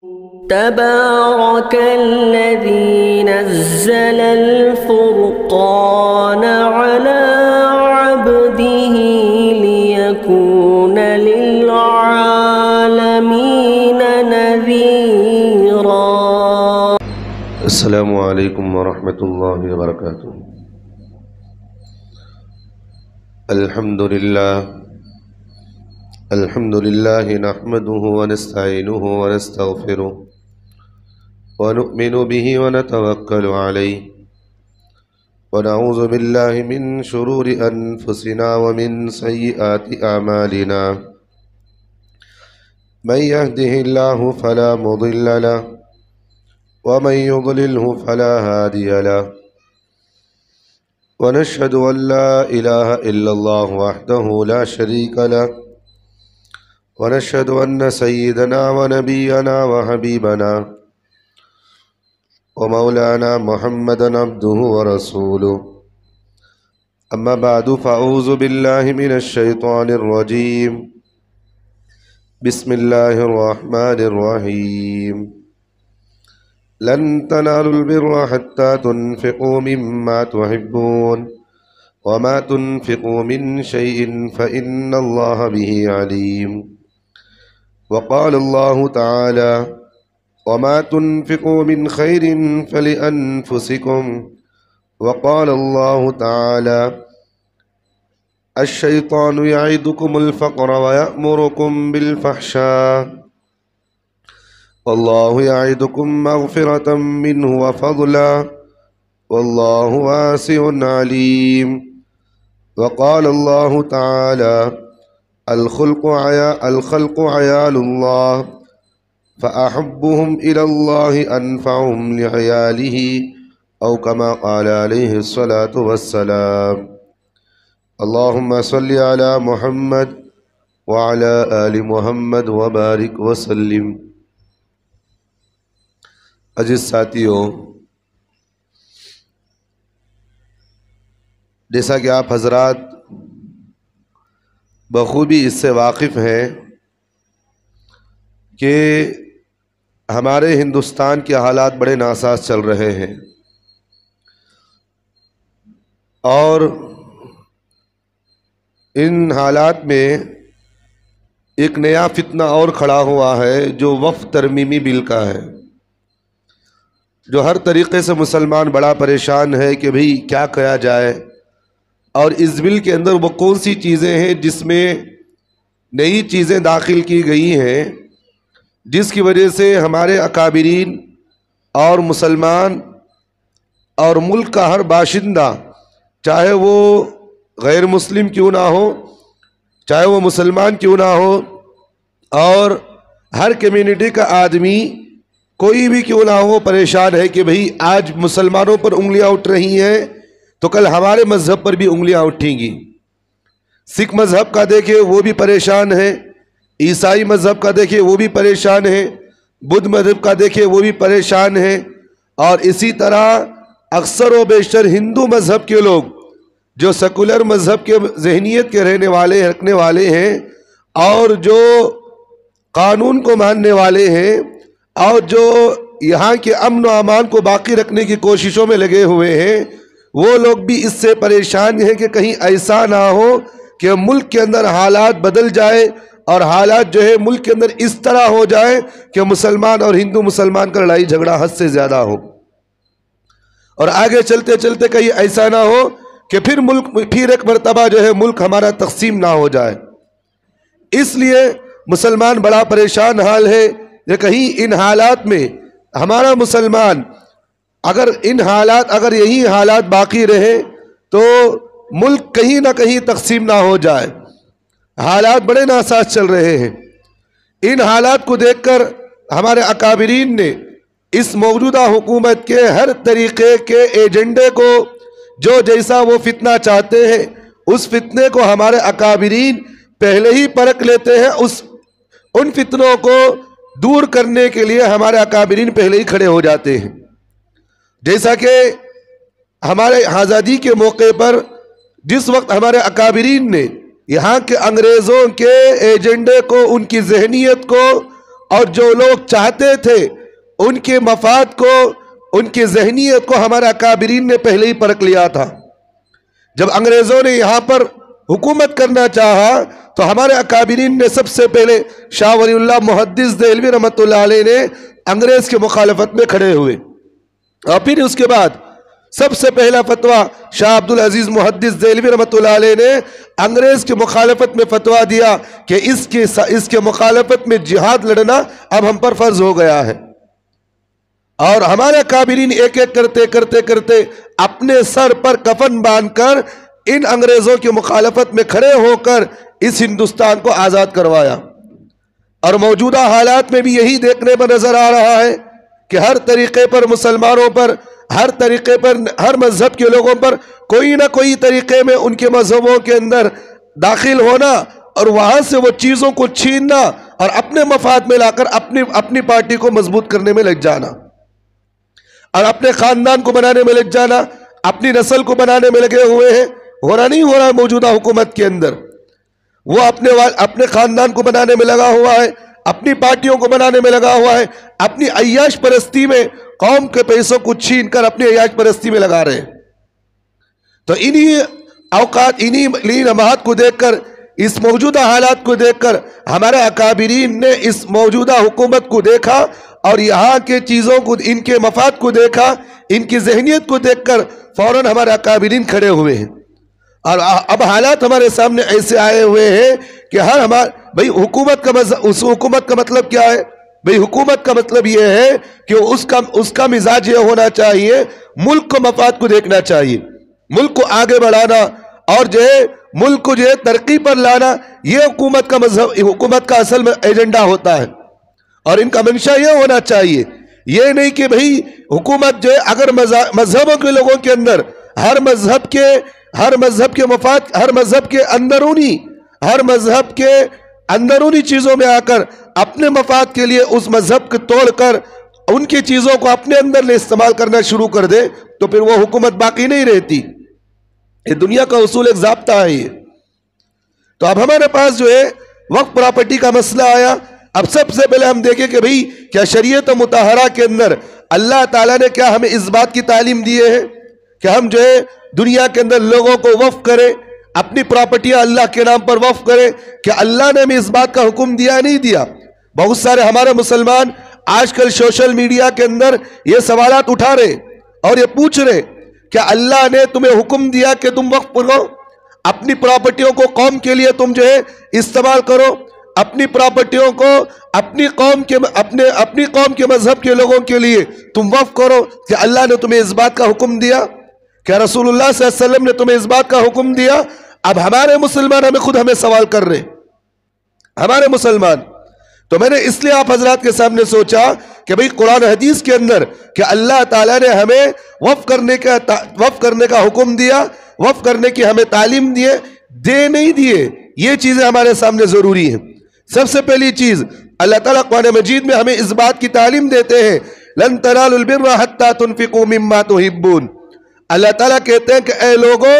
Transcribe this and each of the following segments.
تبارك الذي نزل الفرقان على عبده ليكون للعالمين نذيرا. السلام عليكم ورحمة الله وبركاته. الحمد لله نحمده ونستعينه ونستغفره ونؤمن به ونتوكل عليه ونعوذ بالله من شرور أنفسنا ومن سيئات أعمالنا. من يهده الله فلا مضل له ومن يضلله فلا هادي له. ونشهد أن لا إله إلا الله وحده لا شريك له ونشهد أن سيدنا ونبينا وحبيبنا ومولانا محمدا عبده ورسوله. أما بعد فأعوذ بالله من الشيطان الرجيم. بسم الله الرحمن الرحيم. لن تنالوا البر حتى تنفقوا مما تحبون وما تنفقوا من شيء فإن الله به عليم. وقال الله تعالى: وما تنفقوا من خير فلأنفسكم. وقال الله تعالى: الشيطان يعدكم الفقر ويأمركم بالفحشاء والله يعدكم مغفرة منه وفضلا والله واسع عليم. وقال الله تعالى: الخلق عيال الله فأحبهم إلى الله أنفعهم لعياله أو كما قال عليه الصلاة والسلام. اللهم صل على محمد وعلى آل محمد وبارك وسلم. عزیز ساتھیو، جیسا کہ آپ حضرات بخوبی اس سے واقف ہیں کہ ہمارے ہندوستان کے حالات بڑے ناساز چل رہے ہیں اور ان حالات میں ایک نیا فتنہ اور کھڑا ہوا ہے جو وقف ترمیمی بل کا ہے، جو ہر طریقے سے مسلمان بڑا پریشان ہے کہ بھئی کیا کیا جائے، اور اس بل کے اندر وہ کون سی چیزیں ہیں جس میں نئی چیزیں داخل کی گئی ہیں جس کی وجہ سے ہمارے اکابرین اور مسلمان اور ملک کا ہر باشندہ، چاہے وہ غیر مسلم کیوں نہ ہو، چاہے وہ مسلمان کیوں نہ ہو، اور ہر کمیونٹی کا آدمی کوئی بھی کیوں نہ ہو، پریشان ہے کہ بھئی آج مسلمانوں پر انگلیاں اٹھ رہی ہیں تو کل ہمارے مذہب پر بھی انگلیاں اٹھیں گی۔ سکھ مذہب کا دیکھیں وہ بھی پریشان ہے، عیسائی مذہب کا دیکھیں وہ بھی پریشان ہے، بدھ مذہب کا دیکھیں وہ بھی پریشان ہے، اور اسی طرح اکثر و بیشتر ہندو مذہب کے لوگ جو سیکولر مذہب کے ذہنیت کے رکھنے والے ہیں اور جو قانون کو ماننے والے ہیں اور جو یہاں کے امن و امان کو باقی رکھنے کی کوششوں میں لگے ہوئے ہیں، وہ لوگ بھی اس سے پریشان ہیں کہ کہیں ایسا نہ ہو کہ ملک کے اندر حالات بدل جائے اور حالات جو ہے ملک کے اندر اس طرح ہو جائے کہ مسلمان اور ہندو مسلمان کا لڑائی جھگڑا حد سے زیادہ ہو، اور آگے چلتے چلتے کہیں ایسا نہ ہو کہ پھر ایک مرتبہ جو ہے ملک ہمارا تقسیم نہ ہو جائے۔ اس لیے مسلمان بڑا پریشان حال ہے کہ کہیں ان حالات میں ہمارا مسلمان اگر یہی حالات باقی رہے تو ملک کہیں نہ کہیں تقسیم نہ ہو جائے۔ حالات بڑے ناساز چل رہے ہیں۔ ان حالات کو دیکھ کر ہمارے اکابرین نے اس موجودہ حکومت کے ہر طریقے کے ایجنڈے کو، جو جیسا وہ فتنہ چاہتے ہیں، اس فتنے کو ہمارے اکابرین پہلے ہی پرکھ لیتے ہیں۔ ان فتنوں کو دور کرنے کے لیے ہمارے اکابرین پہلے ہی کھڑے ہو جاتے ہیں۔ جیسا کہ ہمارے آزادی کے موقع پر جس وقت ہمارے اکابرین نے یہاں کے انگریزوں کے ایجنڈے کو، ان کی ذہنیت کو اور جو لوگ چاہتے تھے ان کے مفاد کو، ان کی ذہنیت کو ہمارے اکابرین نے پہلے ہی پرکھ لیا تھا۔ جب انگریزوں نے یہاں پر حکومت کرنا چاہا تو ہمارے اکابرین نے سب سے پہلے شاہ ولی اللہ محدث دہلوی رحمۃ اللہ علیہ نے انگریز کے مخالفت میں کھڑے ہوئے، اور پھر اس کے بعد سب سے پہلا فتویٰ شاہ عبدالعزیز محدث دہلوی رحمۃ اللہ علیہ نے انگریز کی مخالفت میں فتویٰ دیا کہ اس کے مخالفت میں جہاد لڑنا اب ہم پر فرض ہو گیا ہے۔ اور ہمارے کابرین ایک ایک کرتے کرتے کرتے اپنے سر پر کفن باندھ کر ان انگریزوں کی مخالفت میں کھڑے ہو کر اس ہندوستان کو آزاد کروایا۔ اور موجودہ حالات میں بھی یہی دیکھنے پر نظر آ رہا ہے کہ ہر طریقے پر مسلمانوں پر، ہر طریقے پر، ہر مذہب کے لوگوں پر کوئی نہ کوئی طریقے میں ان کے مذہبوں کے اندر داخل ہونا اور وہاں سے وہ چیزوں کو چھیننا اور اپنے مفاد میں لا کر اپنی پارٹی کو مضبوط کرنے میں لگ جانا اور اپنے خاندان کو بنانے میں لگ جانا، اپنی نسل کو بنانے میں لگے ہوئے ہیں۔ ہونا نہیں ہو رہا موجودہ حکومت کے اندر، وہ اپنے خاندان کو بنانے میں لگا ہوا ہے، اپنی پارٹیوں کو بنانے میں لگا ہوا ہے، اپنی عیاش پرستی میں قوم کے پیسوں کو چھین کر اپنی عیاش پرستی میں لگا رہے ہیں۔ تو انہی اوقات، انہی لمحات کو دیکھ کر، اس موجودہ حالات کو دیکھ کر ہمارے اکابرین نے اس موجودہ حکومت کو دیکھا اور یہاں کے چیزوں کو، ان کے مفاد کو دیکھا، ان کی ذہنیت کو دیکھ کر فوراً ہمارے اکابرین کھڑے ہوئے ہیں۔ اور اب حالات ہمارے سامنے ایسے آئے ہوئے ہیں کہ بھئی حکومت کا اس حکومت کا مطلب کیا ہے؟ بھئی حکومت کا مطلب یہ ہے کہ اس کا مزاج یہ ہونا چاہیے، ملک کو مفاد کو دیکھنا چاہیے، ملک کو آگے بڑھانا اور جو ہے ملک کو جو ہے ترقی پر لانا، یہ حکومت کا اصل میں ایجنڈا ہوتا ہے۔ اور ان کا منشا یہ ہونا چاہیے، یہ نہیں کہ بھئی حکومت جو ہے اگر مذہبوں کے لوگوں کے اندر ہر مذہب کے مفاد، ہر مذہب کے اندرونی چیزوں میں آ کر اپنے مفاد کے لیے اس مذہب کو توڑ کر ان کی چیزوں کو اپنے اندر لے استعمال کرنا شروع کر دے تو پھر وہ حکومت باقی نہیں رہتی۔ یہ دنیا کا اصول، ایک ضابطہ ہے یہ۔ تو اب ہمارے پاس جو ہے وقف پراپرٹی کا مسئلہ آیا۔ اب سب سے پہلے ہم دیکھیں کہ بھئی کیا شریعت مطہرہ کے اندر اللہ تعالیٰ نے کیا ہمیں اس بات کی تعلیم دیے ہے کہ ہم جو ہے دنیا کے اندر لوگوں کو وقف کریں، اپنی پراپرٹیاں اللہ کے نام پر وقف کریں؟ کہ اللہ نے ہمیں اس بات کا حکم دیا نہیں دیا؟ بہت سارے ہمارے مسلمان آج کل سوشل میڈیا کے اندر یہ سوالات اٹھا رہے اور یہ پوچھ رہے کہ اللہ نے تمہیں حکم دیا کہ تم وقف کرو، اپنی پراپرٹیوں کو قوم کے لیے تم جو ہے استعمال کرو، اپنی پراپرٹیوں کو اپنی قوم کے مذہب کے لوگوں کے لیے تم وقف کرو؟ کہ اللہ نے تمہیں اس بات کا حکم دیا؟ کیا رسول اللہ صلی اللہ علیہ وسلم نے تمہیں اس بات کا حکم دیا؟ اب ہمارے مسلمان ہمیں سوال کر رہے، ہمارے مسلمان۔ تو میں نے اس لیے آپ حضرات کے سامنے سوچا کہ بھئی قرآن حدیث کے اندر کہ اللہ تعالیٰ نے ہمیں وقف کرنے کا حکم دیا، وقف کرنے کی ہمیں تعلیم دے نہیں دیے، یہ چیزیں ہمارے سامنے ضروری ہیں۔ سب سے پہلی چیز، اللہ تعالیٰ قرآن مجید میں ہمیں اس بات کی تعلیم دیتے ہیں، لن تنالوا البر حتى تنفقوا مما تحبون۔ اللہ تعالیٰ کہتے ہیں کہ اے لوگو،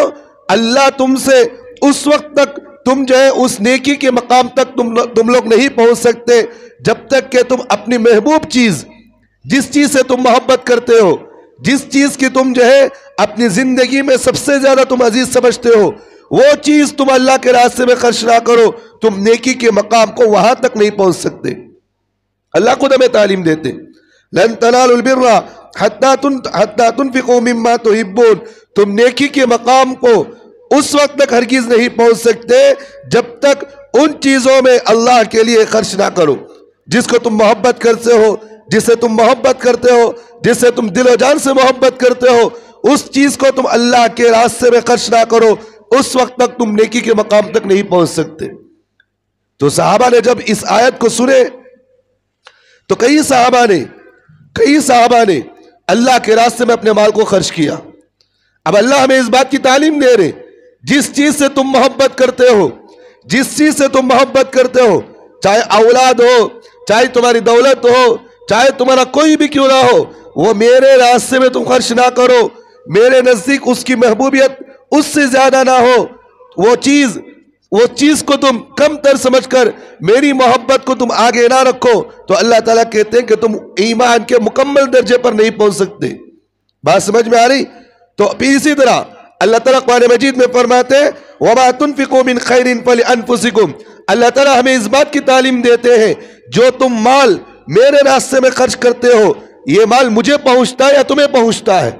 اللہ تم سے اس وقت تک تم جو ہے اس نیکی کے مقام تک تم لوگ نہیں پہنچ سکتے جب تک کہ تم اپنی محبوب چیز، جس چیز سے تم محبت کرتے ہو، جس چیز کی تم جو ہے اپنی زندگی میں سب سے زیادہ تم عزیز سمجھتے ہو، وہ چیز تم اللہ کے راستے میں خرچ نہ کرو، تم نیکی کے مقام کو وہاں تک نہیں پہنچ سکتے۔ اللہ خود ہمیں تعلیم دیتے، لن تنالوا البر حتى تنفقوا مما تحبون، تم نیکی کے مقام کو اس وقت تک ہرگز نہیں پہنچ سکتے جب تک ان چیزوں میں اللہ کے لیے خرچ نہ کرو جس کو تم محبت کرتے ہو، جس سے تم محبت کرتے ہو، جس سے تم دل و جان سے محبت کرتے ہو، اس چیز کو تم اللہ کے راستے میں خرچ نہ کرو، اس وقت تک تم نیکی کے مقام تک نہیں پہنچ سکتے۔ تو صحابہ نے جب اس آیت کو سنے تو کئی صحابہ نے اللہ کے راستے میں اپنے مال کو خرچ کیا۔ اب اللہ ہمیں اس بات کی تعلیم دے رہے، جس چیز سے تم محبت کرتے ہو، چاہے اولاد ہو، چاہے تمہاری دولت ہو، چاہے تمہارا کوئی بھی کیوں نہ ہو، وہ میرے راستے میں تم خرچ نہ کرو، میرے نزدیک اس کی محبوبیت اس سے زیادہ نہ ہو، وہ چیز وہ چیز کو تم کم تر سمجھ کر میری محبت کو تم آگے نہ رکھو تو اللہ تعالیٰ کہتے ہیں کہ تم ایمان کے مکمل درجے پر نہیں پہنچ سکتے. بات سمجھ میں آ رہی؟ تو اسی طرح اللہ تعالیٰ قرآن مجید میں فرماتے ہیں وَمَا تُنْفِقُوا مِنْ خَيْرٍ فَلِأَنفُسِكُمْ. اللہ تعالیٰ ہمیں اس بات کی تعلیم دیتے ہیں جو تم مال میرے راستے میں خرچ کرتے ہو یہ مال مجھے پہنچتا ہے یا تمہیں پہنچتا ہے.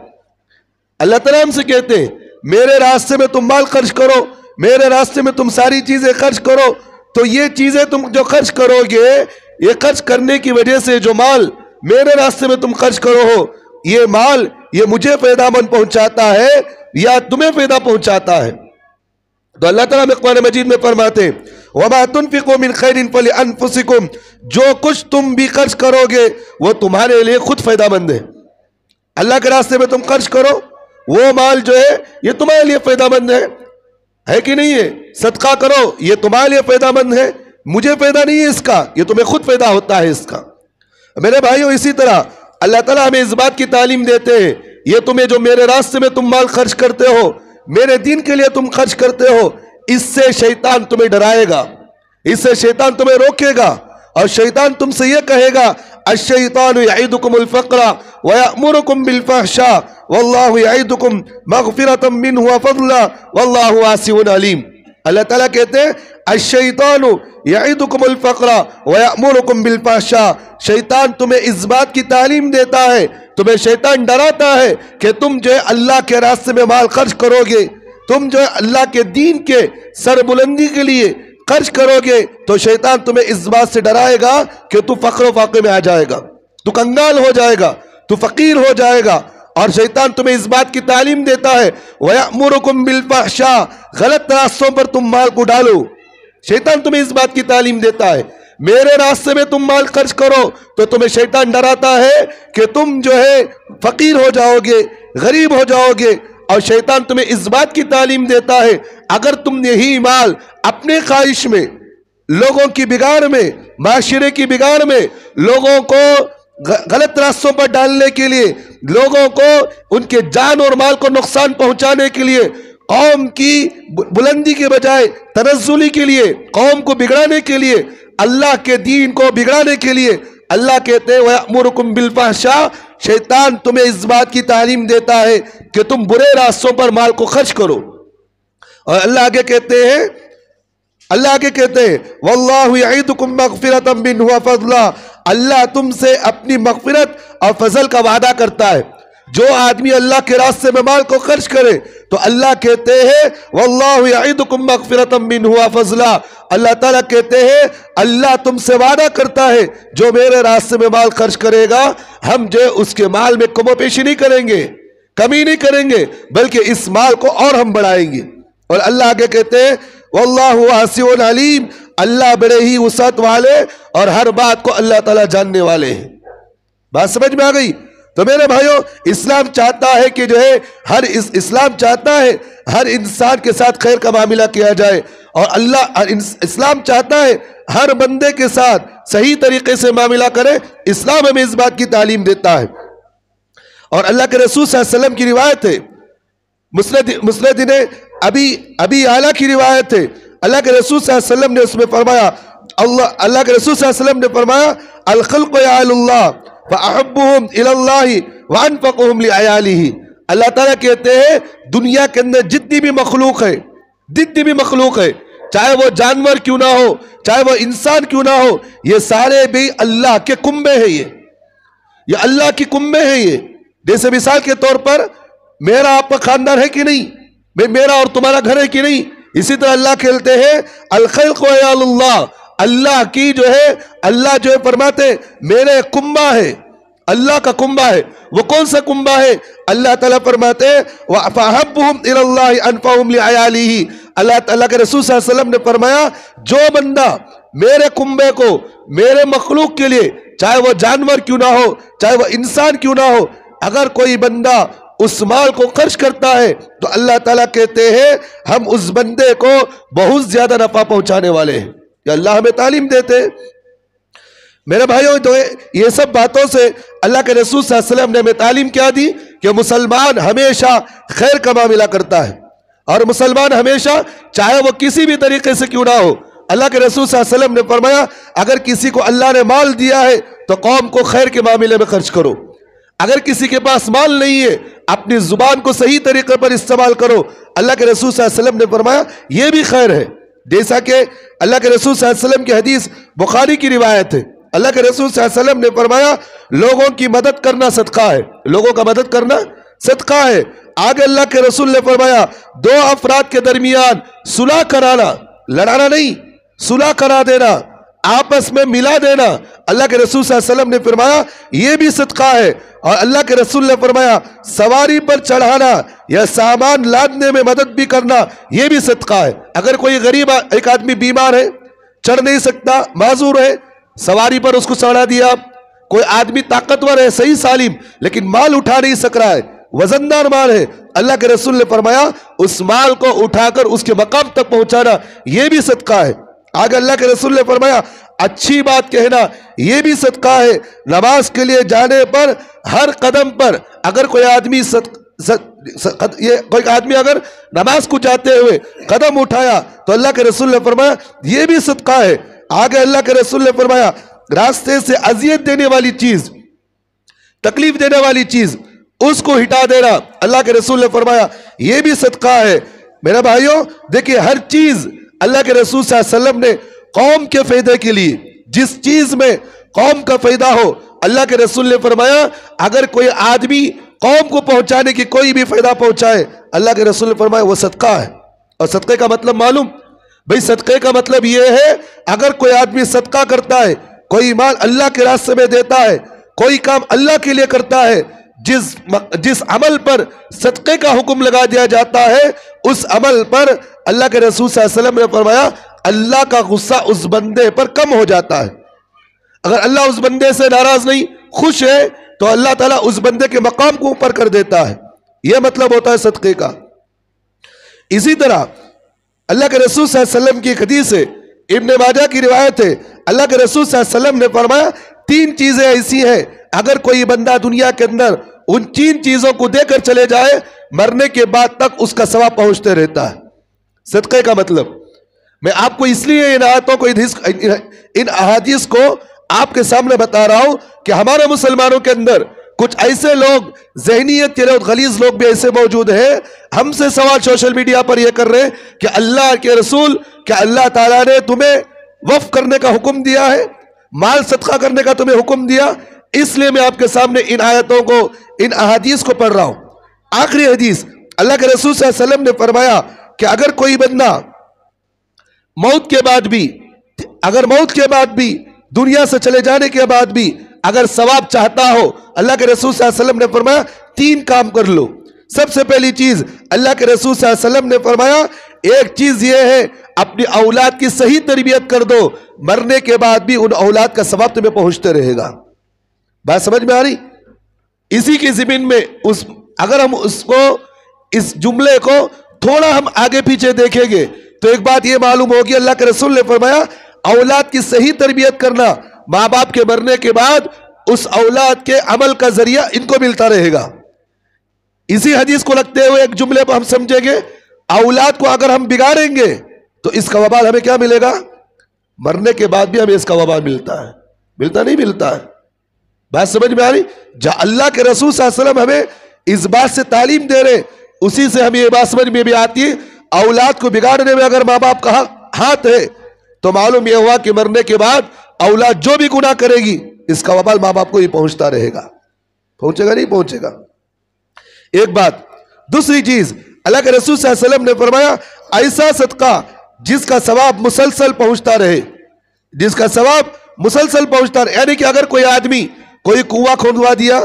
اللہ تعالیٰ ہم سے کہتے ہیں میرے راستے میں تم مال خرچ کرو, میرے راستے میں تم ساری چیزیں خرچ کرو, تو یہ چیزیں تم جو خرچ کرو گے یہ خرچ کرنے کی وجہ سے جو مال میرے راستے میں تم خرچ کرو ہو یہ مال یہ مجھے فائدہ مند پہنچاتا ہے یا تمہیں فائدہ پہنچاتا ہے. تو اللہ تعالیٰ میں قرآن مجید میں فرماتے ہیں وَمَا تُنْفِقُوا مِنْ خَيْرٍ فَلِأَنفُسِكُمْ. جو کچھ تم بھی خرچ کرو گے وہ تمہارے لیے خود فائدہ مند ہے. اللہ کے راستے میں تم خرچ کرو وہ مال جو ہے یہ تمہارے لیے فائدہ مند ہے کہ نہیں ہے؟ صدقہ کرو یہ تمہارے لیے فائدہ مند ہے, مجھے فائدہ نہیں ہے اس کا, یہ تمہیں خود فائدہ ہوتا ہے اس کا. میرے بھائیوں اسی طرح اللہ تعالیٰ ہمیں اس بات کی تعلیم دیتے ہیں یہ تمہیں جو میرے راستے میں تم مال خرچ کرتے ہو میرے دین کے لیے تم خرچ کرتے ہو اس سے شیطان تمہیں ڈرائے گا, اس سے شیطان تمہیں روکے گا اور شیطان تم سے یہ کہے گا الشیطان یعیدکم الفقر ویأمرکم بالفحشاء واللہ یعیدکم مغفرۃ منہ وفضلا واللہ واسع علیم. اللہ تعالیٰ کہتے ہیں الشیطان یعیدکم الفقر ویأمرکم بالفحشاء. شیطان تمہیں اس بات کی تعلیم دیتا ہے, تمہیں شیطان ڈراتا ہے کہ تم جو ہے اللہ کے راستے میں مال خرچ کرو گے, تم جو ہے اللہ کے دین کے سربلندی کے لیے خرچ کرو گے تو شیطان تمہیں اس بات سے ڈرائے گا کہ تو فقر و فاقے میں آ جائے گا, تو کنگال ہو جائے گا, تو فقیر ہو جائے گا. اور شیطان تمہیں اس بات کی تعلیم دیتا ہے وَيَأْمُرُكُمْ بِالْفَحْشَاءِ. غلط راستوں پر تم مال کو ڈالو. شیطان تمہیں اس بات کی تعلیم دیتا ہے میرے راستے میں تم مال خرچ کرو تو تمہیں شیطان ڈراتا ہے کہ تم جو ہے فقیر ہو جاؤ گے, غریب ہو جاؤ گے. اور شیطان تمہیں اس بات کی تعلیم دیتا ہے اگر تم یہی مال اپنے خواہش میں, لوگوں کی بگاڑ میں, معاشرے کی بگاڑ میں, لوگوں کو غلط راستوں پر ڈالنے کے لیے, لوگوں کو ان کے جان اور مال کو نقصان پہنچانے کے لیے, قوم کی بلندی کے بجائے تنزلی کے لیے, قوم کو بگڑانے کے لیے, اللہ کے دین کو بگڑانے کے لیے, اللہ کہتے ہیں وَيَأْمُرُكُمْ بِالْفَحْشَاءِ. شیطان تمہیں اس بات کی تعلیم دیتا ہے کہ تم برے راستوں پر مال کو خرچ کرو. اور اللہ آگے کہتے ہیں وَاللَّهُ يَعِدُكُمْ مَغْفِرَةً مِّنْهُ وَفَضْلًا. اللہ تم سے اپنی مغفرت اور فضل کا وعدہ کرتا ہے. جو آدمی اللہ کے راستے میں مال کو خرچ کرے تو اللہ کہتے ہیں وَاللَّهُ يَعِدُكُمْ مَغْفِرَةً مِّنْهُ وَفَضْلًا. اللہ تعالیٰ کہتے ہیں اللہ تم سے وعدہ کرتا ہے جو میرے راستے میں مال خرچ کرے گا ہم جو اس کے مال میں کم و بیشی نہیں کریں گے, کمی نہیں کریں گے, بلکہ اس مال کو اور ہم بڑھائیں گے. اور اللہ آگے کہتے ہیں واللہ واسع علیم. اللہ بڑے ہی وسعت والے اور ہر بات کو اللہ تعالیٰ جاننے والے ہیں. بات سمجھ میں آ گئی؟ تو میرے بھائیوں اسلام چاہتا ہے کہ جو ہے اسلام چاہتا ہے ہر انسان کے ساتھ خیر کا معاملہ کیا جائے, اور اسلام چاہتا ہے ہر بندے کے ساتھ صحیح طریقے سے معاملہ کرے. اسلام ہمیں اس بات کی تعلیم دیتا ہے. اور اللہ کے رسول صلی اللہ علیہ وسلم کی روایت ہے, مسند ابی اعلیٰ کی روایت ہے, اللہ کے رسول صلی اللہ علیہ وسلم نے اس میں فرمایا اللہ کے رسول صلی اللہ علیہ وسلم نے فرمایا الخلق یعال اللہ فاحبهم الى اللہ وانفقهم لعیالہ. اللہ تعالیٰ کہتے ہیں دنیا کے اندر جتنی بھی مخلوق ہے چاہے وہ جانور کیوں نہ ہو, چاہے وہ انسان کیوں نہ ہو, یہ سارے بھی اللہ کے کنبے ہیں. یہ اللہ کی کنبے ہیں. یہ جیسے مثال کے طور پر میرا آپ کا خاندان ہے کہ نہیں, میرا اور تمہارا گھر ہے کہ نہیں, اسی طرح اللہ کہتے ہیں الخلق یعال اللہ. اللہ کی جو ہے اللہ جو ہے فرماتے میرے کنبہ ہے, اللہ کا کنبہ ہے. وہ کون سا کنبہ ہے؟ اللہ تعالیٰ فرماتے فَأَحَبُّهُمْ إِلَى اللَّهِ أَنْفَعُهُمْ لِعَيَالِهِ. اللہ کے رسول صلی اللہ علیہ وسلم نے فرمایا جو بندہ میرے کنبے کو میرے مخلوق کے لیے, چاہے وہ جانور کیوں نہ ہو, چاہے وہ انسان کیوں نہ ہو, اگر کوئی بندہ اس مال کو خرچ کرتا ہے تو اللہ تعالیٰ کہتے ہیں ہم اس بندے کو بہت زیادہ نفع پہنچانے والے ہیں. یا اللہ ہمیں تعلیم دیتے. میرے بھائیوں تو یہ سب باتوں سے اللہ کے رسول صلی اللہ علیہ وسلم نے ہمیں تعلیم کیا دی کہ مسلمان ہمیشہ خیر کا معاملہ کرتا ہے, اور مسلمان ہمیشہ چاہے وہ کسی بھی طریقے سے کیوں نہ ہو، اللہ کے رسول صلی اللہ علیہ وسلم نے فرمایا اگر کسی کو اللہ نے مال دیا ہے تو قوم کو خیر کے معاملے میں خرچ کرو، اگر کسی کے پاس مال نہیں ہے اپنی زبان کو صحیح طریقے پر استعمال کرو۔ اللہ کے رسول صلی اللہ علیہ وسلم نے فرمایا یہ بھی خیر ہے، جیسا کہ اللہ کے رسول صلی اللہ علیہ وسلم کی حدیث بخاری کی روایت ہے، اللہ کے رسول صلی اللہ علیہ وسلم نے فرمایا لوگوں کی مدد کرنا صدقہ ہے، لوگوں کا مدد کرنا صدقہ ہے۔ آگے اللہ کے رسول نے فرمایا دو افراد کے درمیان صلح کرانا، لڑانا نہیں، صلح کرا دینا، آپس میں ملا دینا، اللہ کے رسول صلی اللہ علیہ وسلم نے فرمایا یہ بھی صدقہ ہے۔ اور اللہ کے رسول نے فرمایا سواری پر چڑھانا یا سامان لادنے میں مدد بھی کرنا یہ بھی صدقہ ہے۔ اگر کوئی غریب ایک آدمی بیمار ہے، چڑھ نہیں سکتا، معذور ہے، سواری پر اس کو چڑھا دیا۔ کوئی آدمی طاقتور ہے، صحیح سالم، لیکن مال اٹھا نہیں سک رہا ہے، وزندار مال ہے، اللہ کے رسول نے فرمایا اس مال کو اٹھا کر اس کے مقام تک پہنچانا یہ بھی صدقہ ہے۔ آگے اللہ کے رسول نے فرمایا اچھی بات کہنا یہ بھی صدقہ ہے۔ نماز کے لیے جانے پر ہر قدم پر اگر کوئی آدمی اگر نماز کو جاتے ہوئے قدم اٹھایا تو اللہ کے رسول نے فرمایا یہ بھی صدقہ ہے۔ آگے اللہ کے رسول نے فرمایا راستے سے اذیت دینے والی چیز، تکلیف دینے والی چیز اس کو ہٹا دینا، اللہ کے رسول نے فرمایا یہ بھی صدقہ ہے۔ میرے بھائیوں دیکھیں ہر چیز اللہ کے رسول صلی اللہ علیہ وسلم نے قوم کے فائدے کے لیے، جس چیز میں قوم کا فائدہ ہو، اللہ کے رسول نے فرمایا اگر کوئی آدمی قوم کو پہنچانے کی کوئی بھی فائدہ پہنچائے اللہ کے رسول نے فرمایا وہ صدقہ ہے۔ اور صدقے کا مطلب معلوم بھئی، صدقے کا مطلب یہ ہے اگر کوئی آدمی صدقہ کرتا ہے، کوئی مال اللہ کے راستے میں دیتا ہے، کوئی کام اللہ کے لیے کرتا ہے، جس عمل پر صدقے کا حکم لگا دیا جاتا ہے اس عمل پر اللہ کے رسول صلی اللہ علیہ وسلم نے فرمایا اللہ کا غصہ اس بندے پر کم ہو جاتا ہے۔ اگر اللہ اس بندے سے ناراض نہیں، خوش ہے، تو اللہ تعالیٰ اس بندے کے مقام کو اوپر کر دیتا ہے۔ یہ مطلب ہوتا ہے صدقے کا۔ اسی طرح اللہ کے رسول صلی اللہ علیہ وسلم کی ایک حدیث ہے، ابن ماجہ کی روایت ہے، اللہ کے رسول صلی اللہ علیہ وسلم نے فرمایا تین چیزیں ایسی ہیں اگر کوئی بندہ دنیا کے اندر ان تین چیزوں کو دے کر چلے جائے مرنے کے بعد تک اس کا ثواب پہنچتے رہتا ہے۔ صدقے کا مطلب میں آپ کو اس لیے ان آیتوں کو ان احادیث کو آپ کے سامنے بتا رہا ہوں کہ ہمارے مسلمانوں کے اندر کچھ ایسے لوگ، ذہنیت کے غلیظ لوگ بھی ایسے موجود ہیں، ہم سے سوال سوشل میڈیا پر یہ کر رہے ہیں کہ اللہ کے رسول کیا اللہ تعالیٰ نے تمہیں وقف کرنے کا حکم دیا ہے، مال صدقہ کرنے کا تمہیں حکم دیا؟ اس لیے میں آپ کے سامنے ان آیتوں کو، ان احادیث کو پڑھ رہا ہوں۔ آخری حدیث اللہ کے رسول صلی اللہ علیہ وسلم نے فرمایا کہ اگر کوئی بندہ موت کے بعد بھی دنیا سے چلے جانے کے بعد بھی اگر ثواب چاہتا ہو، اللہ کے رسول صلی اللہ علیہ وسلم نے فرمایا تین کام کر لو۔ سب سے پہلی چیز اللہ کے رسول صلی اللہ علیہ وسلم نے فرمایا ایک چیز یہ ہے اپنی اولاد کی صحیح تربیت کر دو، مرنے کے بعد بھی ان اولاد کا ثواب تمہیں پہنچتے رہے گا۔ بات سمجھ میں آ رہی؟ اسی کی زمین میں اگر ہم اس جملے کو تھوڑا ہم آگے پیچھے دیکھیں گے تو ایک بات یہ معلوم ہوگی، اللہ کے رسول نے فرمایا اولاد کی صحیح تربیت کرنا، ماں باپ کے مرنے کے بعد اس اولاد کے عمل کا ذریعہ ان کو ملتا رہے گا۔ اسی حدیث کو لگتے ہوئے ایک جملے پر ہم سمجھیں گے اولاد کو اگر ہم بگاڑیں گے تو اس کا وبال ہمیں کیا ملے گا؟ مرنے کے بعد بھی ہمیں اس کا وبال ملتا ہے، ملتا نہیں ملتا ہے؟ بات سمجھ میں آ رہی؟ جہاں اللہ کے رسول صلی اللہ علیہ وسلم ہمیں اس بات سے تعلیم دے رہے، اسی سے ہمیں یہ بات سمجھ میں بھی آتی ہے اولاد کو بگاڑنے میں اگر ماں باپ کا ہاتھ ہے تو معلوم یہ ہوا کہ مرنے کے بعد اولاد جو بھی گناہ کرے گی اس کا وبال ماں باپ کو ہی پہنچتا رہے گا۔ پہنچے گا نہیں پہنچے گا؟ ایک بات۔ دوسری چیز اللہ کے رسول صلی اللہ علیہ وسلم نے فرمایا ایسا صدقہ جس کا ثواب مسلسل پہنچتا رہے، جس کا ثواب مسلسل پہنچتا رہے، یعنی کہ اگر کوئی آدمی کوئی کنواں کھودوا دیا،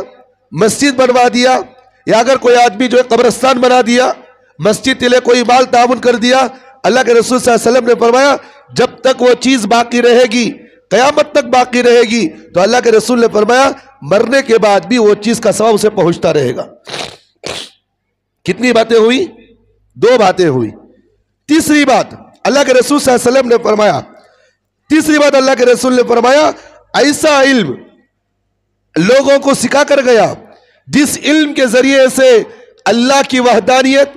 مسجد بنوا دیا، یا اگر کوئی آدمی جو ہے قبرستان بنا دیا، مسجد کے لیے کوئی مال تعاون کر دیا، اللہ کے رسول صلی اللہ علیہ وسلم نے فرمایا جب تک وہ چیز باقی رہے گی، قیامت تک باقی رہے گی، تو اللہ کے رسول نے فرمایا مرنے کے بعد بھی وہ چیز کا ثواب اسے پہنچتا رہے گا۔ کتنی باتیں ہوئی؟ دو باتیں ہوئی۔ تیسری بات اللہ کے رسول صلی اللہ علیہ وسلم نے فرمایا، تیسری بات اللہ کے رسول نے فرمایا ایسا علم لوگوں کو سکھا کر گیا جس علم کے ذریعے سے اللہ کی وحدانیت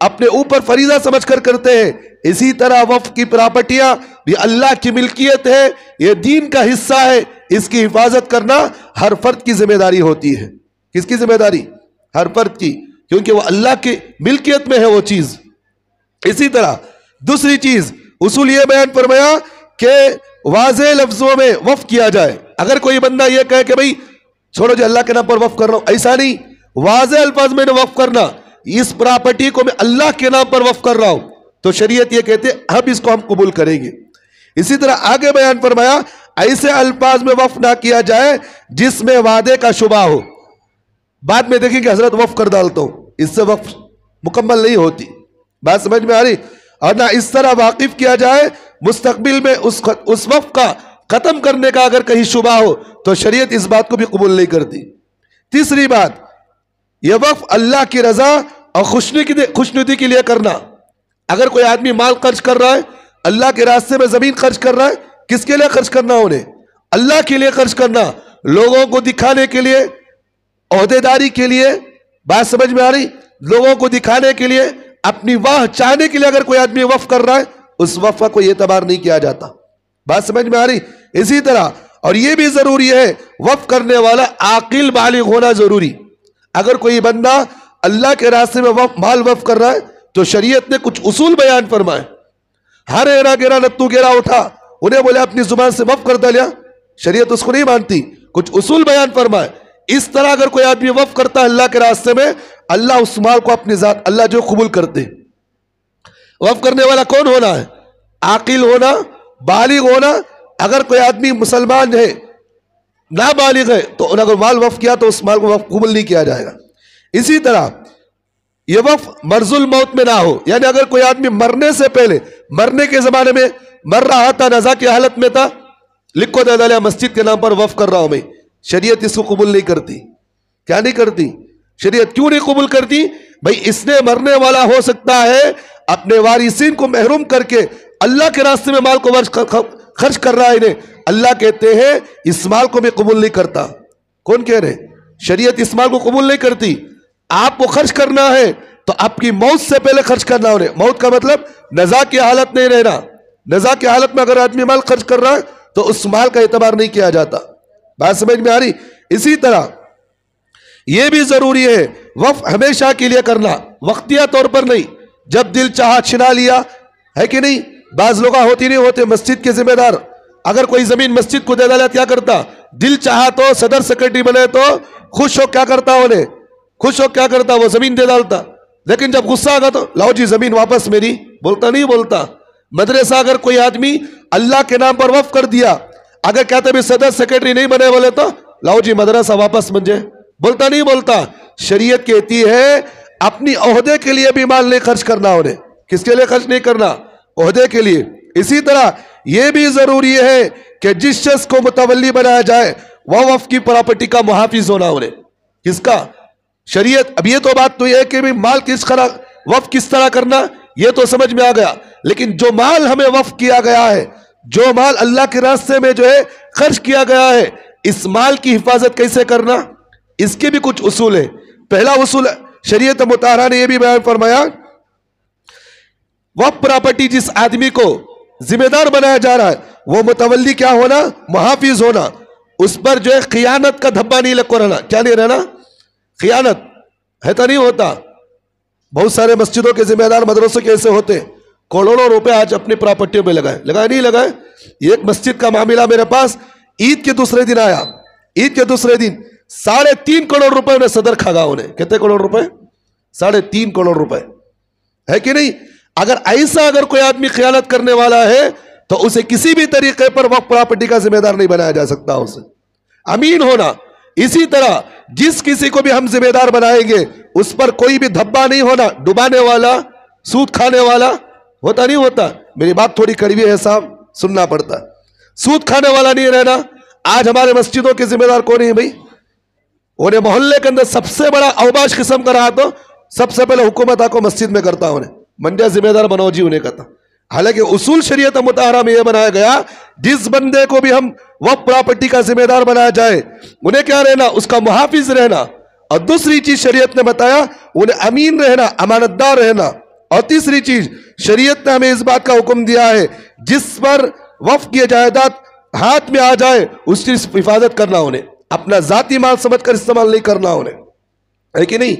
اپنے اوپر فریضہ سمجھ کر کرتے ہیں، اسی طرح وقف کی پراپرٹیاں بھی اللہ کی ملکیت ہے، یہ دین کا حصہ ہے، اس کی حفاظت کرنا ہر فرد کی ذمہ داری ہوتی ہے۔ کس کی ذمہ داری؟ ہر فرد کی، کیونکہ وہ اللہ کی ملکیت میں ہے وہ چیز۔ اسی طرح دوسری چیز اصول یہ بیان فرمایا کہ واضح لفظوں میں وقف کیا جائے۔ اگر کوئی بندہ یہ کہے کہ بھئی چھوڑو جو اللہ کے نام پر وقف کر رہا ہوں، ایسا نہیں، واضح الفاظ میں وقف کرنا، اس پراپرٹی کو میں اللہ کے نام پر وقف کر رہا ہوں، تو شریعت یہ کہتے ہیں اب اس کو ہم قبول کریں گے۔ اسی طرح آگے بیان فرمایا ایسے الفاظ میں وقف نہ کیا جائے جس میں وعدے کا شبہ ہو۔ بعد میں دیکھیں کہ حضرت وقف کر ڈالتا ہوں، اس سے وقف مکمل نہیں ہوتی، بات سمجھ میں آ رہی؟ اور نہ اس طرح واقف کیا جائے مستقبل میں اس وقف کا ختم کرنے کا اگر کہیں شبہ ہو تو شریعت اس بات کو بھی قبول نہیں کرتی۔ تیسری بات، یہ وقف اللہ کی رضا اور خوشنودی کے لیے کرنا۔ اگر کوئی آدمی مال خرچ کر رہا ہے، اللہ کے راستے میں زمین خرچ کر رہا ہے، کس کے لیے خرچ کرنا؟ انہیں اللہ کے لیے خرچ کرنا، لوگوں کو دکھانے کے لیے، عہدے داری کے لیے، بات سمجھ میں آ رہی؟ لوگوں کو دکھانے کے لیے، اپنی واہ چاہنے کے لیے اگر کوئی آدمی وقف کر رہا ہے، اس وقف کا کوئی اعتبار نہیں کیا جاتا۔ بات سمجھ میں آ رہی؟ اسی طرح اور یہ بھی ضروری ہے وقف کرنے والا عاقل بالغ ہونا ضروری۔ اگر کوئی بندہ اللہ کے راستے میں مال وقف کر رہا ہے تو شریعت نے کچھ اصول بیان فرمائے۔ ہر ایرا گیرا نتو گیرا اٹھا انہیں بولے اپنی زبان سے وقف کر دیا، شریعت اس کو نہیں مانتی، کچھ اصول بیان فرمائے۔ اس طرح اگر کوئی آدمی وقف کرتا ہے اللہ کے راستے میں، اللہ اس مال کو اپنی ذات اللہ جو قبول کرتے۔ وقف کرنے والا کون ہونا ہے؟ عاقل ہونا، بالغ ہونا۔ اگر کوئی آدمی مسلمان ہے نابالغ ہے تو اگر مال وقف کیا تو اس مال کو وقف قبول نہیں کیا جائے گا۔ اسی طرح یہ وقف مرض الموت میں نہ ہو، یعنی اگر کوئی آدمی مرنے سے پہلے، مرنے کے زمانے میں مر رہا تھا، نزا کی حالت میں تھا، لکھو دے ڈالیا مسجد کے نام پر وقف کر رہا ہوں میں، شریعت اس کو قبول نہیں کرتی۔ کیا نہیں کرتی؟ شریعت کیوں نہیں قبول کرتی؟ بھئی اس نے مرنے والا ہو سکتا ہے اپنے وارثین کو محروم کر کے اللہ کے راستے میں مال کو خرچ کر رہا ہے انہیں، اللہ کہتے ہیں اس مال کو میں قبول نہیں کرتا۔ کون کہہ رہے؟ شریعت اس مال کو قبول نہیں کرتی۔ آپ کو خرچ کرنا ہے تو آپ کی موت سے پہلے خرچ کرنا انہیں۔ موت کا مطلب نزا کی حالت نہیں رہنا۔ نزا کی حالت میں اگر آدمی مال خرچ کر رہا ہے تو اس مال کا اعتبار نہیں کیا جاتا۔ بات سمجھ میں آ رہی؟ اسی طرح یہ بھی ضروری ہے وقف ہمیشہ کے لیے کرنا، وقتیہ طور پر نہیں، جب دل چاہا چھنا لیا، ہے کہ نہیں؟ بعض لوگ ہوتی نہیں ہوتے مسجد کے ذمہ دار، اگر کوئی زمین مسجد کو دے ڈالا کیا کرتا؟ دل چاہا تو صدر سیکرٹری بنے تو خوش ہو کیا کرتا؟ انہیں خوش ہو کیا کرتا؟ وہ زمین دے ڈالتا۔ لیکن جب غصہ آگا تو لاؤ جی زمین واپس میری، بولتا نہیں بولتا۔ مدرسہ اگر کوئی آدمی اللہ کے نام پر وقف کر دیا، اگر کہتے بھی صدر سیکرٹری نہیں بنے بولے تو لاؤ جی مدرسہ واپس بن جائے، بولتا نہیں بولتا۔ شریعت کہتی ہے اپنی عہدے کے لیے بھی مال نہیں خرچ کرنا انہیں۔ کس کے لیے خرچ نہیں کرنا؟ عہدے کے لیے۔ اسی طرح یہ بھی ضروری ہے کہ جس شخص کو متولی بنایا جائے وہ وقف کی پراپرٹی کا محافظ ہونا انہیں۔ کس کا؟ شریعت۔ اب یہ تو بات تو یہ ہے کہ مال وقف کس طرح کرنا یہ تو سمجھ میں آ گیا، لیکن جو مال ہمیں وقف کیا گیا ہے، جو مال اللہ کے راستے میں جو ہے خرچ کیا گیا ہے، اس مال کی حفاظت کیسے کرنا، اس کے بھی کچھ اصول ہیں۔ پہلا اصول شریعت مطہرہ نے یہ بھی بیان فرمایا، وقف پراپرٹی جس آدمی کو ذمہ دار بنایا جا رہا ہے وہ متولی کیا ہونا؟ محافظ ہونا۔ اس پر جو ہے خیانت کا دھبا نہیں لگ رہنا۔ کیا نہیں رہنا؟ خیانت ہے تو نہیں ہوتا۔ بہت سارے مسجدوں کے ذمہ دار مدرسوں کے ایسے ہوتے ہیں، کروڑوں روپے آج اپنی پراپرٹیوں پہ لگائے نہیں لگائے۔ ایک مسجد کا معاملہ میرے پاس عید کے دوسرے دن آیا، عید کے دوسرے دن 3.5 کروڑ روپے انہیں صدر کھاگا انہیں۔ کتنے کروڑ روپے؟ 3.5 کروڑ روپے، ہے کہ نہیں؟ اگر کوئی آدمی خیانت کرنے والا ہے تو اسے کسی بھی طریقے پر وقف پراپرٹی کا ذمہ دار نہیں بنایا جا سکتا۔ اسے امین ہونا۔ اسی طرح جس کسی کو بھی ہم ذمہ دار بنائیں گے اس پر کوئی بھی دھبا نہیں ہونا، ڈبانے والا، سود کھانے والا ہوتا نہیں ہوتا۔ میری بات تھوڑی کڑوی ہے صاحب، سننا پڑتا ہے۔ سود کھانے والا نہیں رہنا۔ آج ہمارے مسجدوں کے ذمہ دار کون ہیں بھائی؟ انہیں محلے کے اندر سب سے بڑا اوباش قسم کا رہا تو سب سے پہلے حکومت کو مسجد میں کرتا انہیں منجا ذمہ دار بناؤ جی انہیں کہتا۔ حالانکہ اصول شریعت مطہرہ میں یہ بنایا گیا جس بندے کو بھی ہم وقف پراپرٹی کا ذمہ دار بنایا جائے انہیں کیا رہنا؟ اس کا محافظ رہنا۔ اور دوسری چیز شریعت نے بتایا انہیں امین رہنا، امانت دار رہنا۔ اور تیسری چیز، شریعت نے ہمیں اس بات کا حکم دیا ہے جس پر وقف کی جائیداد ہاتھ میں آ جائے اس کی حفاظت کرنا انہیں، اپنا ذاتی مال سمجھ کر استعمال نہیں کرنا انہیں، ہے کہ نہیں؟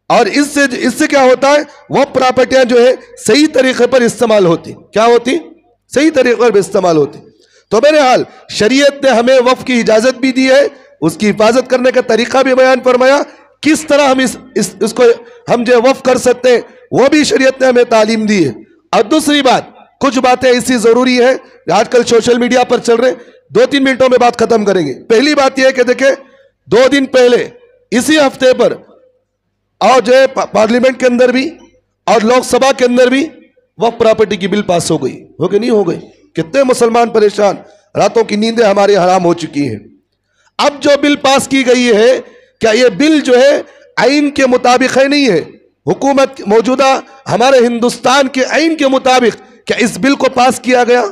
اور اس سے کیا ہوتا ہے، وہ پراپرٹیاں جو ہے صحیح طریقے پر استعمال ہوتی، کیا ہوتی؟ صحیح طریقے پر استعمال ہوتی۔ تو بہرحال شریعت نے ہمیں وقف کی اجازت بھی دی ہے، اس کی حفاظت کرنے کا طریقہ بھی بیان فرمایا، کس طرح ہم اس کو ہم جو وقف کر سکتے ہیں وہ بھی شریعت نے ہمیں تعلیم دی ہے۔ اور دوسری بات، کچھ باتیں ایسی ضروری ہیں آج کل سوشل میڈیا پر چل رہے، 2-3 منٹوں میں بات ختم کریں گے۔ پہلی بات یہ ہے کہ دیکھیں 2 دن پہلے اسی ہفتے پر اور جو ہے پارلیمنٹ کے اندر بھی اور لوک سبھا کے اندر بھی وقف پراپرٹی کی بل پاس ہو گئی، ہو کہ نہیں ہو گئی؟ کتنے مسلمان پریشان، راتوں کی نیندیں ہماری حرام ہو چکی ہیں۔ اب جو بل پاس کی گئی ہے، کیا یہ بل جو ہے آئین کے مطابق ہے؟ نہیں ہے۔ حکومت موجودہ ہمارے ہندوستان کے آئین کے مطابق کیا اس بل کو پاس کیا گیا؟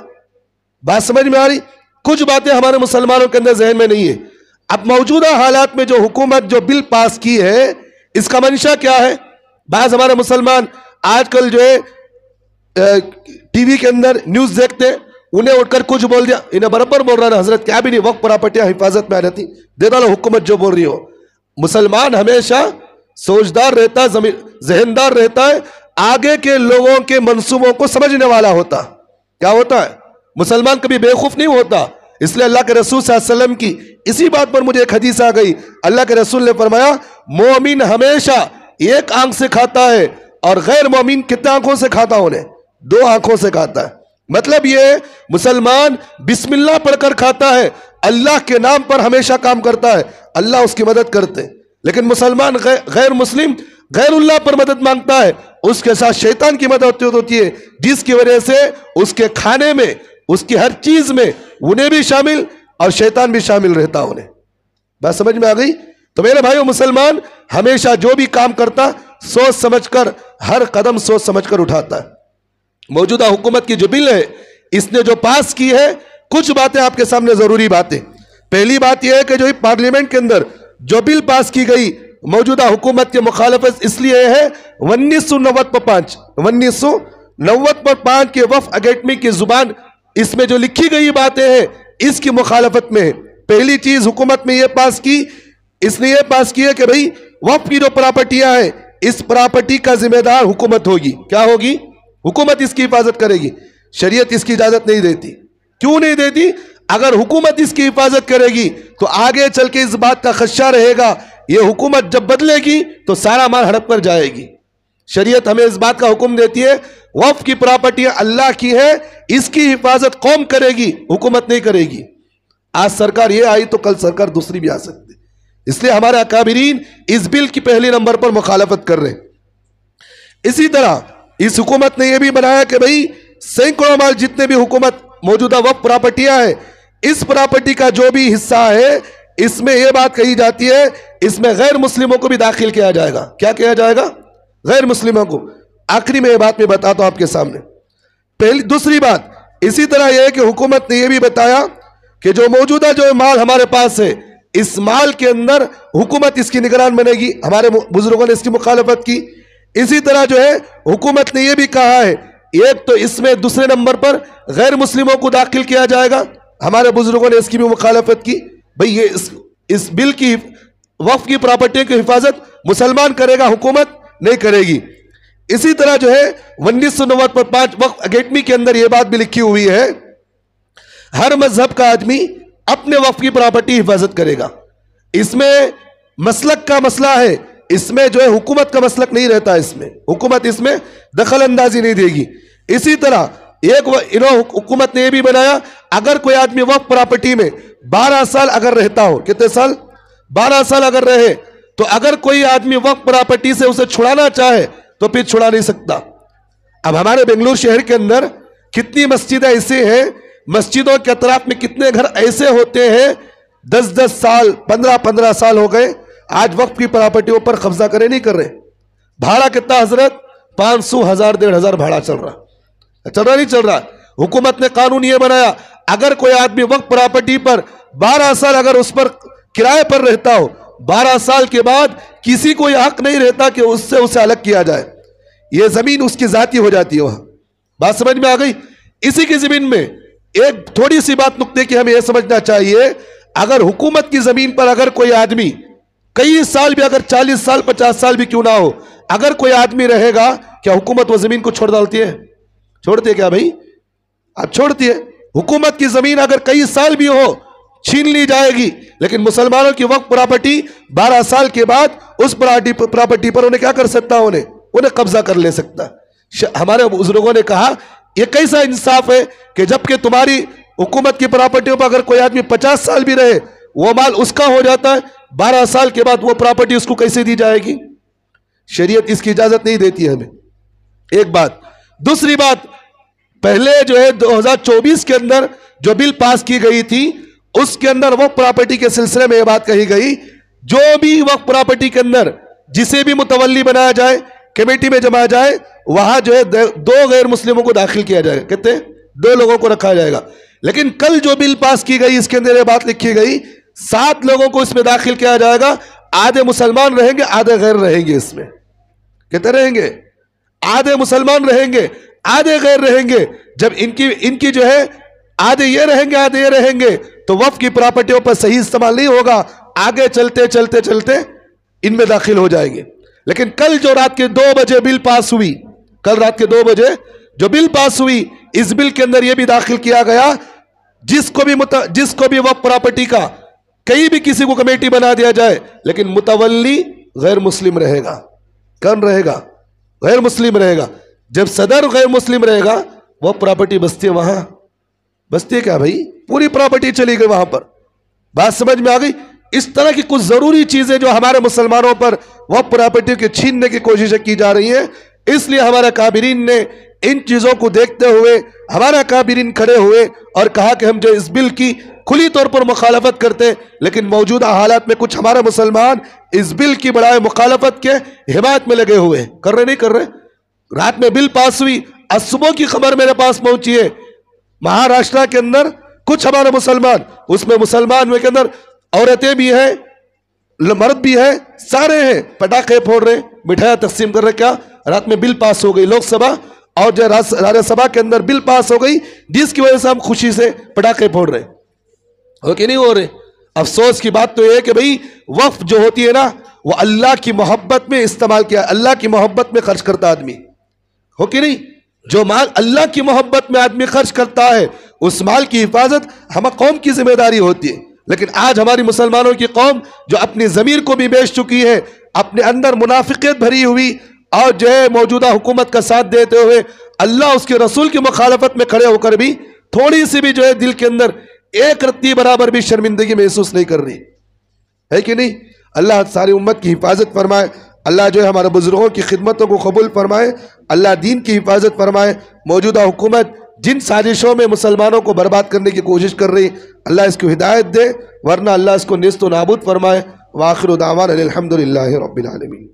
بات سمجھ میں آ رہی؟ کچھ باتیں ہمارے مسلمانوں کے اندر ذہن میں نہیں ہے۔ اب موجودہ حالات میں جو حکومت جو بل پاس کی ہے اس کا منشا کیا ہے؟ بعض ہمارے مسلمان آج کل جو ہے ٹی وی کے اندر نیوز دیکھتے، انہیں اٹھ کر کچھ بول دیا، انہیں برابر بول رہا نا حضرت، کیا بھی نہیں، وقف پراپرٹیاں حفاظت میں آ رہتی، دے ڈالو حکومت جو بول رہی ہو۔ مسلمان ہمیشہ سوچدار رہتا ہے، ذہندار رہتا ہے، آگے کے لوگوں کے منصوبوں کو سمجھنے والا ہوتا۔ کیا ہوتا ہے؟ مسلمان کبھی بیوقوف نہیں ہوتا۔ اس لیے اللہ کے رسول صلی اللہ علیہ وسلم کی اسی بات پر مجھے ایک حدیث آ گئی، اللہ کے رسول نے فرمایا مومن ہمیشہ ایک آنکھ سے کھاتا ہے اور غیر مومن کتنے آنکھوں سے کھاتا؟ انہیں 2 آنکھوں سے کھاتا ہے۔ مطلب یہ مسلمان بسم اللہ پڑھ کر کھاتا ہے، اللہ کے نام پر ہمیشہ کام کرتا ہے، اللہ اس کی مدد کرتے ہیں۔ لیکن مسلمان غیر مسلم غیر اللہ پر مدد مانگتا ہے، اس کے ساتھ شیطان کی مدد ہوتی ہے، جس کی وجہ سے اس کے کھانے میں، اس کی ہر چیز میں انہیں بھی شامل اور شیطان بھی شامل رہتا انہیں۔ بات سمجھ میں آ گئی؟ تو میرے بھائیو، مسلمان ہمیشہ جو بھی کام کرتا سوچ سمجھ کر، ہر قدم سوچ سمجھ کر اٹھاتا ہے۔ موجودہ حکومت کی جو بل ہے اس نے جو پاس کی ہے، کچھ باتیں آپ کے سامنے ضروری باتیں۔ پہلی بات یہ ہے کہ جو پارلیمنٹ کے اندر جو بل پاس کی گئی موجودہ حکومت کے مخالفت اس لیے ہے 1990 کے وقف اکیڈمی کی زبان، اس میں جو لکھی گئی باتیں ہیں اس کی مخالفت میں ہے۔ پہلی چیز حکومت میں یہ پاس کی، اس نے یہ پاس کی ہے کہ بھئی وقف کی جو پراپرٹیاں ہیں اس پراپرٹی کا ذمہ دار حکومت ہوگی۔ کیا ہوگی؟ حکومت اس کی حفاظت کرے گی۔ شریعت اس کی اجازت نہیں دیتی۔ کیوں نہیں دیتی؟ اگر حکومت اس کی حفاظت کرے گی تو آگے چل کے اس بات کا خدشہ رہے گا، یہ حکومت جب بدلے گی تو سارا مال ہڑپ کر جائے گی۔ شریعت ہمیں اس بات کا حکم دیتی ہے وقف کی پراپرٹی اللہ کی ہے، اس کی حفاظت قوم کرے گی، حکومت نہیں کرے گی۔ آج سرکار یہ آئی تو کل سرکار دوسری بھی آ سکتی، اس لیے ہمارے اکابرین اس بل کی پہلے نمبر پر مخالفت کر رہے ہیں۔ اسی طرح اس حکومت نے یہ بھی بنایا کہ بھئی سینکڑوں مال جتنے بھی حکومت موجودہ وقف پراپرٹیاں ہیں، اس پراپرٹی کا جو بھی حصہ ہے اس میں یہ بات کہی جاتی ہے اس میں غیر مسلموں کو بھی داخل کیا جائے گا۔ کیا کیا جائے گا؟ غیر مسلموں کو۔ آخری میں یہ بات میں بتاتا ہوں آپ کے سامنے۔ دوسری بات اسی طرح یہ ہے کہ حکومت نے یہ بھی بتایا کہ جو موجودہ جو مال ہمارے پاس ہے اس مال کے اندر حکومت اس کی نگران بنے گی۔ ہمارے بزرگوں نے اس کی مخالفت کی۔ اسی طرح جو ہے حکومت نے یہ بھی کہا ہے ایک تو اس میں دوسرے نمبر پر غیر مسلموں کو داخل کیا جائے گا، ہمارے بزرگوں نے اس کی بھی مخالفت کی۔ بھئی یہ اس بل کی وقف کی پراپرٹی کی حفاظت مسلمان کرے گا، حکومت نہیں کرے گی۔ اسی طرح جو ہے 1990 وقف اکیڈمی کے اندر یہ بات بھی لکھی ہوئی ہے ہر مذہب کا آدمی اپنے وقف کی پراپرٹی حفاظت کرے گا۔ اس میں مسلک کا مسئلہ ہے، اس میں جو ہے حکومت کا مسلک نہیں رہتا، اس میں حکومت اس میں دخل اندازی نہیں دے گی۔ اسی طرح حکومت نے یہ بھی بنایا اگر کوئی آدمی وقف پراپرٹی میں 12 سال اگر رہتا ہو، کتنے سال؟ 12 سال اگر رہے تو اگر کوئی آدمی وقف پراپرٹی سے اسے چھڑانا چاہے تو پھر چھڑا نہیں سکتا۔ اب ہمارے بنگلور شہر کے اندر کتنی مسجدیں ایسے ہیں، مسجدوں کے اطراف میں کتنے گھر ایسے ہوتے ہیں 10 سال 15 سال ہو گئے، آج وقف کی پراپرٹیوں پر قبضہ کرے نہیں کر رہے۔ بھاڑا کتنا حضرت؟ 500 1000 1500 بھاڑا چل رہا نہیں چل رہا۔ حکومت نے قانون یہ بنایا اگر کوئی آدمی وقف پراپرٹی پر 12 سال اگر اس پر کرائے پر رہتا ہو، 12 سال کے بعد کسی کو یہ حق نہیں رہتا کہ اس سے اسے الگ کیا جائے۔ یہ زمین اس کی ذاتی ہو جاتی ہے وہاں. بات سمجھ میں آ گئی؟ اسی کی زمین میں ایک تھوڑی سی بات نقطے کی ہمیں یہ سمجھنا چاہیے، اگر حکومت کی زمین پر اگر کوئی آدمی کئی سال بھی، اگر 40 سال 50 سال بھی کیوں نہ ہو، اگر کوئی آدمی رہے گا، کیا حکومت وہ زمین کو چھوڑ ڈالتی ہے؟ چھوڑتی ہے کیا بھائی؟ اب چھوڑتی ہے. حکومت کی زمین اگر کئی سال بھی ہو چھین لی جائے گی، لیکن مسلمانوں کی وقف پراپرٹی 12 سال کے بعد اس پراپرٹی پر انہیں کیا کر سکتا ہے؟ انہیں قبضہ کر لے سکتا. ہمارے بزرگوں نے کہا یہ کیسا انصاف ہے کہ جبکہ تمہاری حکومت کی پراپرٹیوں پر اگر کوئی آدمی 50 سال بھی رہے، وہ مال اس کا ہو جاتا ہے، 12 سال کے بعد وہ پراپرٹی اس کو کیسے دی جائے گی؟ شریعت اس کی اجازت نہیں دیتی ہے ہمیں. ایک بات. دوسری بات، پہلے جو ہے 2024 کے اندر جو بل پاس کی گئی تھی، اس کے اندر وقف پراپرٹی کے سلسلے میں یہ بات کہی گئی، جو بھی وقف پراپرٹی کے اندر جسے بھی متولی بنایا جائے، کمیٹی میں جمایا جائے، وہاں جو ہے 2 غیر مسلموں کو داخل کیا جائے گا. کہتے ہیں 2 لوگوں کو رکھا جائے گا. لیکن کل جو بل پاس کی گئی اس کے اندر یہ بات لکھی گئی 7 لوگوں کو اس میں داخل کیا جائے گا. آدھے مسلمان رہیں گے، آدھے غیر رہیں گے. اس میں کہتے رہیں گے آدھے مسلمان رہیں گے، آدھے غیر رہیں گے. جب ان کی جو ہے آدھے یہ رہیں گے، آدھے یہ رہیں گے، تو وقف کی پراپرٹیوں پر صحیح استعمال نہیں ہوگا. آگے چلتے چلتے چلتے ان میں داخل ہو جائیں گے. لیکن کل جو رات کے 2 بجے بل پاس ہوئی، کل رات کے 2 بجے جو بل پاس ہوئی، اس بل کے اندر یہ بھی داخل کیا گیا، جس کو بھی وقف پراپرٹی کا کہیں بھی کسی کو کمیٹی بنا دیا جائے، لیکن متولی غیر مسلم رہے گا. کون رہے گا؟ غیر مسلم رہے گا. جب صدر غیر مسلم رہے گا، وہ پراپرٹی بستی ہے وہاں. بستی ہے کیا بھائی؟ پوری پراپرٹی چلی گئی وہاں پر. بات سمجھ میں آ گئی؟ اس طرح کی کچھ ضروری چیزیں جو ہمارے مسلمانوں پر وہ پراپرٹی کے چھیننے کی کوششیں کی جا رہی ہیں. اس لیے ہمارے کابرین نے ان چیزوں کو دیکھتے ہوئے ہمارا کابرین کھڑے ہوئے اور کہا کہ ہم جو اس بل کی کھلی طور پر مخالفت کرتے، لیکن موجودہ حالات میں کچھ ہمارے مسلمان اس بل کی بڑائے مخالفت کے حمایت میں لگے ہوئے. کر رہے نہیں کر رہے؟ رات میں بل پاس ہوئی، آج صبح کی خبر میرے پاس پہنچی ہے، مہاراشٹرا کے اندر کچھ ہمارے مسلمان، اس میں مسلمان میں کے اندر عورتیں بھی ہیں، مرد بھی ہیں، سارے ہیں، پٹاخے پھوڑ رہے، مٹھائیاں تقسیم کر رہے. کیا رات میں بل پاس ہو گئی لوک سبھا اور جو راجیہ سبھا کے اندر بل پاس ہو گئی، جس کی وجہ سے ہم خوشی سے پٹاخے پھوڑ رہے. ہو کہ نہیں ہو رہے؟ افسوس کی بات تو یہ ہے کہ بھئی وقف جو ہوتی ہے نا، وہ اللہ کی محبت میں استعمال کیا، اللہ کی محبت میں خرچ کرتا آدمی. ہو کہ نہیں؟ جو مال اللہ کی محبت میں آدمی خرچ کرتا ہے، اس مال کی حفاظت ہم قوم کی ذمہ داری ہوتی ہے. لیکن آج ہماری مسلمانوں کی قوم جو اپنی ضمیر کو بھی بیچ چکی ہے، اپنے اندر منافقت بھری ہوئی اور جو ہے موجودہ حکومت کا ساتھ دیتے ہوئے اللہ اس کے رسول کی مخالفت میں کھڑے ہو کر بھی تھوڑی سی بھی جو ہے دل کے اندر ایک رتی برابر بھی شرمندگی محسوس نہیں کر رہی ہے کہ نہیں. اللہ ساری امت کی حفاظت فرمائے. اللہ جو ہے ہمارے بزرگوں کی خدمتوں کو قبول فرمائے. اللہ دین کی حفاظت فرمائے. موجودہ حکومت جن سازشوں میں مسلمانوں کو برباد کرنے کی کوشش کر رہی، اللہ اس کو ہدایت دے، ورنہ اللہ اس کو نیست و نابود فرمائے. وآخر دعوانا الحمدللہ رب العالمین.